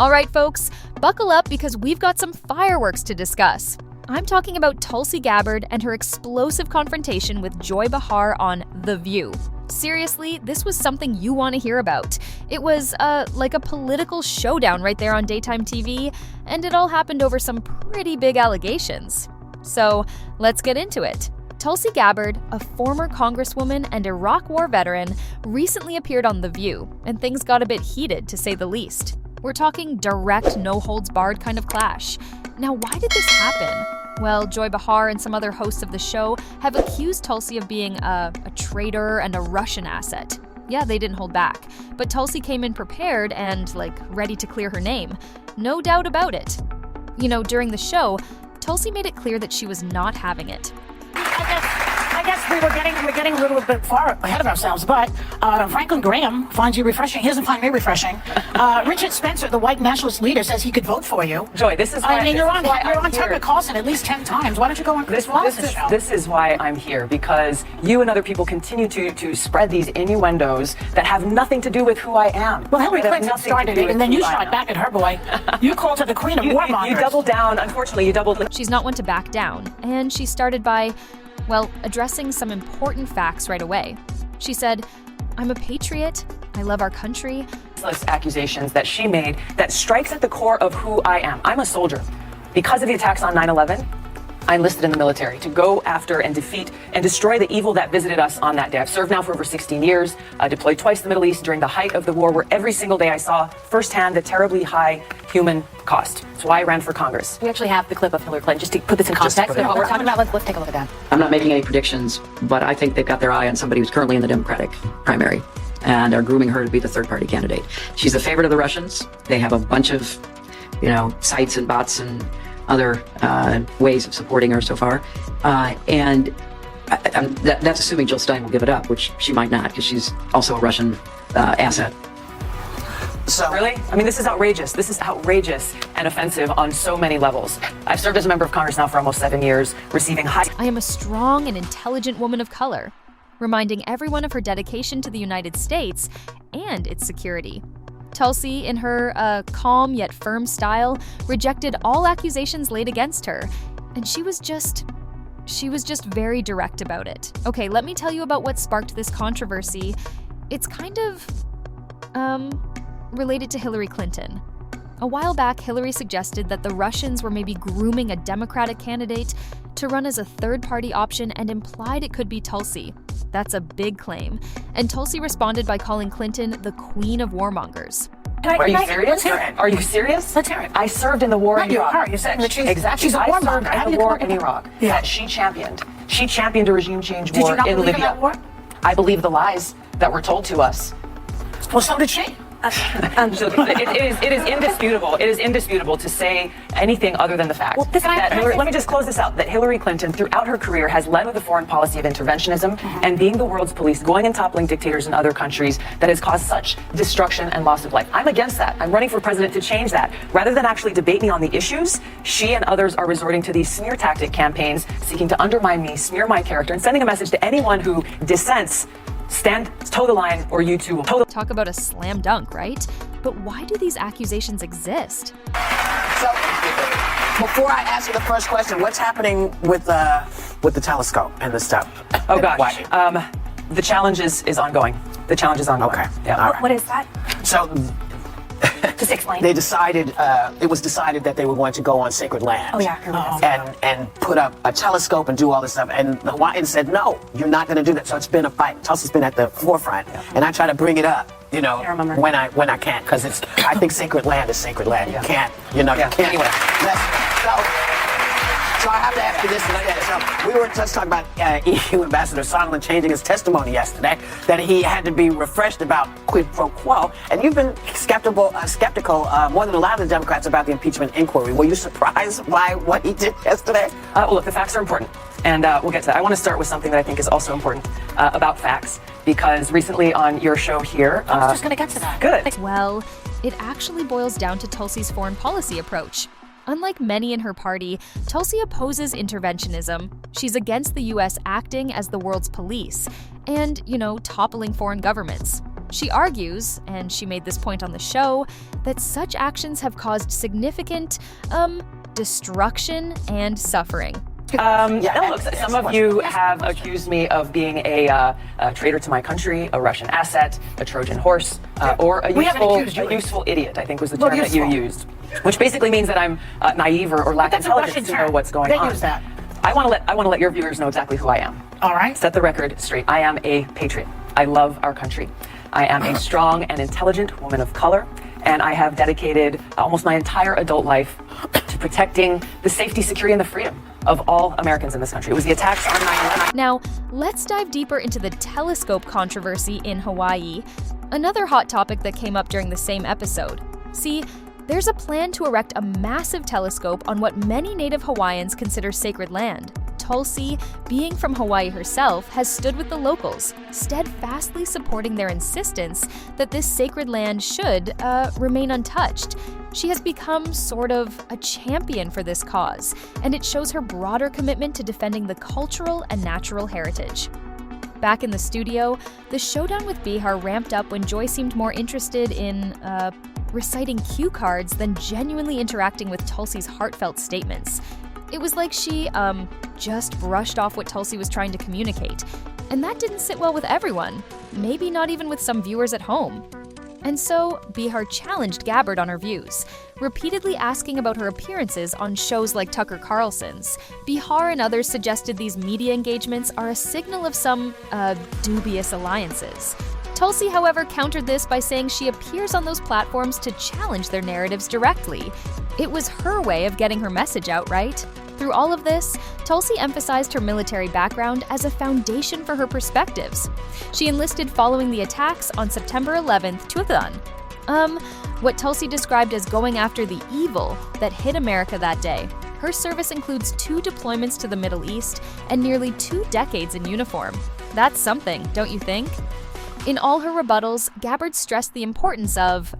All right, folks, buckle up because we've got some fireworks to discuss. I'm talking about Tulsi Gabbard and her explosive confrontation with Joy Behar on The View. Seriously, this was something you want to hear about. It was, like a political showdown right there on daytime TV, and it all happened over some pretty big allegations. So, let's get into it. Tulsi Gabbard, a former congresswoman and Iraq War veteran, recently appeared on The View, and things got a bit heated, to say the least. We're talking direct, no-holds-barred kind of clash. Now, why did this happen? Well, Joy Behar and some other hosts of the show have accused Tulsi of being a traitor and a Russian asset. Yeah, they didn't hold back. But Tulsi came in prepared and, ready to clear her name. No doubt about it. You know, during the show, Tulsi made it clear that she was not having it. I guess we're getting a little bit far ahead of ourselves, but Franklin Graham finds you refreshing. He doesn't find me refreshing. Richard Spencer, the white nationalist leader, says he could vote for you. Joy, this is why you're on Tucker Carlson at least 10 times. Why don't you go on Chris Wallace's show? This is why I'm here, because you and other people continue to spread these innuendos that have nothing to do with who I am. Well, Hillary Clinton started it, and then you shot back at her, boy. You called her the queen of warmongers. You doubled down. Unfortunately, you doubled. She's not one to back down, and she started by, addressing some important facts right away. She said, "I'm a patriot. I love our country." Accusations that she made that strikes at the core of who I am. I'm a soldier. Because of the attacks on 9/11, I enlisted in the military to go after and defeat and destroy the evil that visited us on that day. I've served now for over 16 years, deployed twice to the Middle East during the height of the war, where every single day I saw firsthand the terribly high human cost. That's why I ran for Congress. We actually have the clip of Hillary Clinton, just to put this in context. What we're talking about, let's take a look at that. I'm not making any predictions, but I think they've got their eye on somebody who's currently in the Democratic primary and are grooming her to be the third-party candidate. She's a favorite of the Russians. They have a bunch of, sites and bots and other ways of supporting her so far. And that's assuming Jill Stein will give it up, which she might not, because she's also a Russian asset. So really? I mean, this is outrageous. This is outrageous and offensive on so many levels. I've served as a member of Congress now for almost 7 years, receiving high... I am a strong and intelligent woman of color, reminding everyone of her dedication to the United States and its security. Tulsi, in her calm yet firm style, rejected all accusations laid against her, and she was just very direct about it. Okay, let me tell you about what sparked this controversy. It's kind of, related to Hillary Clinton. A while back, Hillary suggested that the Russians were maybe grooming a Democratic candidate to run as a third-party option and implied it could be Tulsi. That's a big claim. And Tulsi responded by calling Clinton the queen of warmongers. Are you serious? Are you serious? Let's hear it. I served in the war in Iraq. You're saying that exactly. She's a warmonger. I served in the war in Iraq that she championed. She championed a regime change war in Libya. In that war? I believe the lies that were told to us. Well, so did she. It is indisputable. It is indisputable to say anything other than the fact let me just close this out. That Hillary Clinton, throughout her career, has led with a foreign policy of interventionism and being the world's police, going and toppling dictators in other countries that has caused such destruction and loss of life. I'm against that. I'm running for president to change that. Rather than actually debate me on the issues, she and others are resorting to these smear tactic campaigns, seeking to undermine me, smear my character, and sending a message to anyone who dissents. Stand, toe the line, or you too will toe the... Talk about a slam dunk, right? But why do these accusations exist? So, before I ask you the first question, what's happening with the telescope and the stuff? Oh gosh, the challenge is ongoing. The challenge is ongoing. Okay. Yeah. What is that? So, just explain. they decided, it was decided that they were going to go on sacred land. Oh yeah. And put up a telescope and do all this stuff. And the Hawaiian said, no, you're not going to do that. So it's been a fight. Tulsi's been at the forefront. Yeah. And I try to bring it up, when I can, because I think sacred land is sacred land. Yeah. You can't, you can't. Anyway. So I have to ask you this. So we were just talking about EU Ambassador Sondland changing his testimony yesterday, that he had to be refreshed about quid pro quo. And you've been skeptical more than a lot of the Democrats about the impeachment inquiry. Were you surprised by what he did yesterday? Well, look, the facts are important, and we'll get to that. I want to start with something that I think is also important about facts, because recently on your show here... I was just going to get to that. Good. Well, it actually boils down to Tulsi's foreign policy approach. Unlike many in her party, Tulsi opposes interventionism. She's against the U.S. acting as the world's police and, toppling foreign governments. She argues, and she made this point on the show, that such actions have caused significant, destruction and suffering. Look, some of you have accused me of being a traitor to my country, a Russian asset, a Trojan horse, or a useful idiot, I think was the term that you used. Which basically means that I'm naive or lack intelligence to know what's going on. They use that. I want to let your viewers know exactly who I am. All right. Set the record straight. I am a patriot. I love our country. I am a strong and intelligent woman of color, and I have dedicated almost my entire adult life to protecting the safety, security, and the freedom of all Americans in this country. It was the attacks on 9/11. Now, let's dive deeper into the telescope controversy in Hawaii, another hot topic that came up during the same episode. See, there's a plan to erect a massive telescope on what many native Hawaiians consider sacred land. Tulsi, being from Hawaii herself, has stood with the locals, steadfastly supporting their insistence that this sacred land should remain untouched. She has become sort of a champion for this cause, and it shows her broader commitment to defending the cultural and natural heritage. Back in the studio, the showdown with Behar ramped up when Joy seemed more interested in, reciting cue cards than genuinely interacting with Tulsi's heartfelt statements. It was like she, just brushed off what Tulsi was trying to communicate. And that didn't sit well with everyone, maybe not even with some viewers at home. And so, Behar challenged Gabbard on her views, repeatedly asking about her appearances on shows like Tucker Carlson's. Behar and others suggested these media engagements are a signal of some, dubious alliances. Tulsi, however, countered this by saying she appears on those platforms to challenge their narratives directly. It was her way of getting her message out, right? Through all of this, Tulsi emphasized her military background as a foundation for her perspectives. She enlisted following the attacks on September 11th to what Tulsi described as going after the evil that hit America that day. Her service includes 2 deployments to the Middle East and nearly 2 decades in uniform. That's something, don't you think? In all her rebuttals, Gabbard stressed the importance of,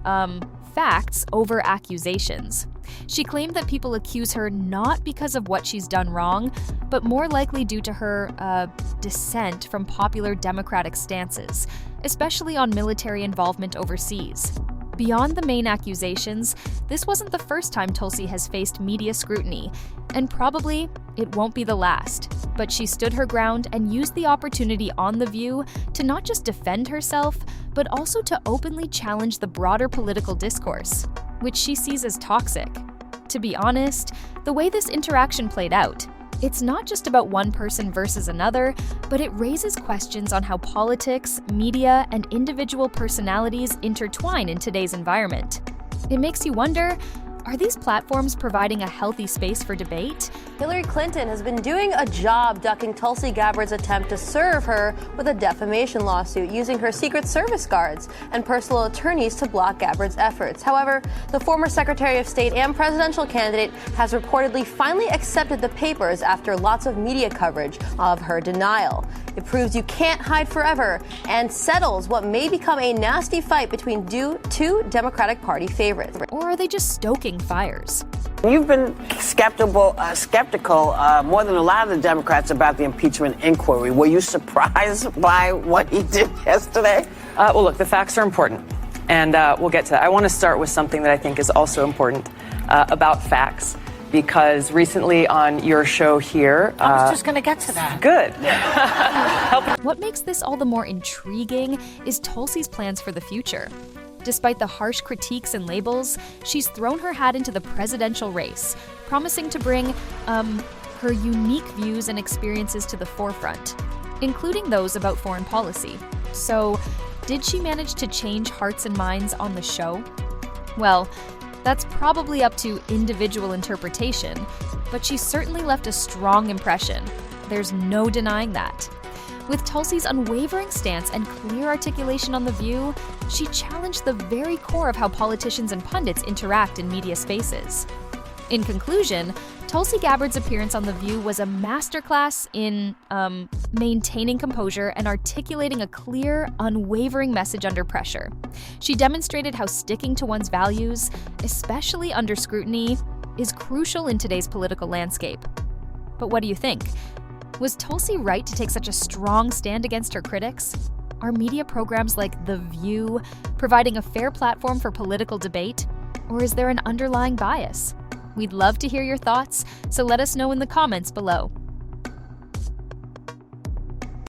facts over accusations. She claimed that people accuse her not because of what she's done wrong, but more likely due to her, dissent from popular Democratic stances, especially on military involvement overseas. Beyond the main accusations, this wasn't the first time Tulsi has faced media scrutiny, and probably it won't be the last. But she stood her ground and used the opportunity on The View to not just defend herself, but also to openly challenge the broader political discourse, which she sees as toxic. To be honest, the way this interaction played out, it's not just about one person versus another, but it raises questions on how politics, media, and individual personalities intertwine in today's environment. It makes you wonder, are these platforms providing a healthy space for debate? Hillary Clinton has been doing a job ducking Tulsi Gabbard's attempt to serve her with a defamation lawsuit, using her Secret Service guards and personal attorneys to block Gabbard's efforts. However, the former Secretary of State and presidential candidate has reportedly finally accepted the papers after lots of media coverage of her denial. It proves you can't hide forever and settles what may become a nasty fight between 2 Democratic Party favorites. Or are they just stoking fires? You've been skeptical more than a lot of the Democrats about the impeachment inquiry. Were you surprised by what he did yesterday? Well, look, the facts are important, and we'll get to that. I want to start with something that I think is also important about facts, because recently on your show here... I was just going to get to that. Good. What makes this all the more intriguing is Tulsi's plans for the future. Despite the harsh critiques and labels, she's thrown her hat into the presidential race, promising to bring, her unique views and experiences to the forefront, including those about foreign policy. So, did she manage to change hearts and minds on the show? Well, that's probably up to individual interpretation, but she certainly left a strong impression. There's no denying that. With Tulsi's unwavering stance and clear articulation on The View, she challenged the very core of how politicians and pundits interact in media spaces. In conclusion, Tulsi Gabbard's appearance on The View was a masterclass in, maintaining composure and articulating a clear, unwavering message under pressure. She demonstrated how sticking to one's values, especially under scrutiny, is crucial in today's political landscape. But what do you think? Was Tulsi right to take such a strong stand against her critics? Are media programs like The View providing a fair platform for political debate? Or is there an underlying bias? We'd love to hear your thoughts, so let us know in the comments below.